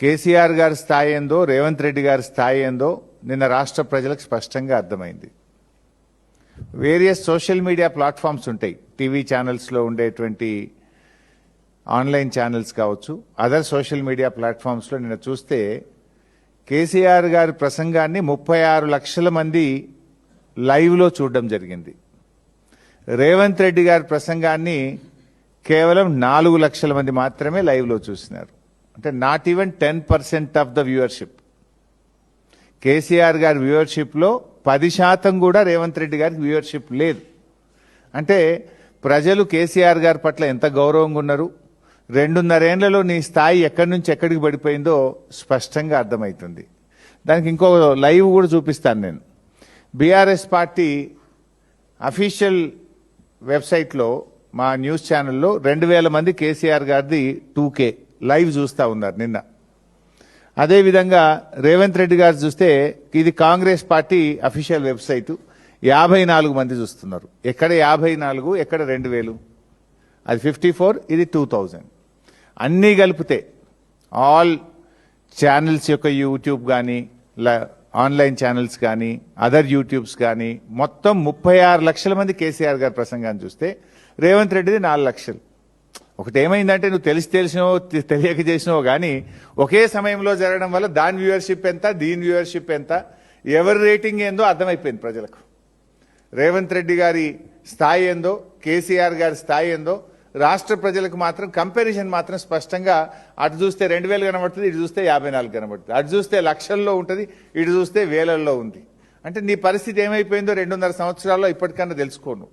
కేసీఆర్ గారి స్థాయి ఏందో, రేవంత్ రెడ్డి గారి స్థాయి ఏందో నిన్న రాష్ట్ర ప్రజలకు స్పష్టంగా అర్థమైంది. వేరియస్ సోషల్ మీడియా ప్లాట్ఫామ్స్ ఉంటాయి, టీవీ ఛానల్స్లో ఉండేటువంటి ఆన్లైన్ ఛానల్స్ కావచ్చు, అదర్ సోషల్ మీడియా ప్లాట్ఫామ్స్లో నిన్న చూస్తే కేసీఆర్ గారి ప్రసంగాన్ని 36 లక్షల మంది లైవ్లో చూడడం జరిగింది. రేవంత్ రెడ్డి గారి ప్రసంగాన్ని కేవలం 4 లక్షల మంది మాత్రమే లైవ్లో చూసినారు. అంటే not even 10% of the viewership. KCR గారి వ్యూవర్షిప్లో 10% కూడా రేవంత్ రెడ్డి గారికి వ్యూవర్షిప్ లేదు. అంటే ప్రజలు కేసీఆర్ గారి పట్ల ఎంత గౌరవంగా ఉన్నారు, 2.5 ఏళ్లలో నీ స్థాయి ఎక్కడి నుంచి ఎక్కడికి పడిపోయిందో స్పష్టంగా అర్థమవుతుంది. దానికి ఇంకో లైవ్ కూడా చూపిస్తాను నేను. బీఆర్ఎస్ పార్టీ అఫీషియల్ వెబ్సైట్లో మా న్యూస్ ఛానల్లో 2000 మంది కేసీఆర్ గారిది 2K లైవ్ చూస్తూ ఉన్నారు నిన్న. అదేవిధంగా రేవంత్ రెడ్డి గారు చూస్తే ఇది కాంగ్రెస్ పార్టీ అఫీషియల్ వెబ్సైటు, 54 మంది చూస్తున్నారు. ఎక్కడ 54, ఎక్కడ 2000, అది 54, ఇది 2000. అన్నీ కలిపితే ఆల్ ఛానల్స్ యొక్క యూట్యూబ్ కానీ, ఆన్లైన్ ఛానల్స్ కానీ, అదర్ యూట్యూబ్స్ కానీ మొత్తం 36 లక్షల మంది కేసీఆర్ గారి ప్రసంగాన్ని చూస్తే రేవంత్ రెడ్డిది 4 లక్షలు. ఒకటి ఏమైందంటే నువ్వు తెలిసినవో తెలియక చేసినవో కానీ ఒకే సమయంలో జరగడం వల్ల దాని వ్యూవర్షిప్ ఎంత, దీని వ్యూవర్షిప్ ఎంత, ఎవరి రేటింగ్ ఏందో అర్థమైపోయింది ప్రజలకు. రేవంత్ రెడ్డి గారి స్థాయి ఏందో, కేసీఆర్ గారి స్థాయి ఏందో రాష్ట్ర ప్రజలకు మాత్రం కంపారిజన్ మాత్రం స్పష్టంగా అటు చూస్తే 2000 కనబడుతుంది, ఇటు చూస్తే 54 కనబడుతుంది. అటు చూస్తే లక్షల్లో ఉంటుంది, ఇటు చూస్తే వేలల్లో ఉంది. అంటే నీ పరిస్థితి ఏమైపోయిందో 2.5 సంవత్సరాల్లో ఇప్పటికన్నా తెలుసుకోను.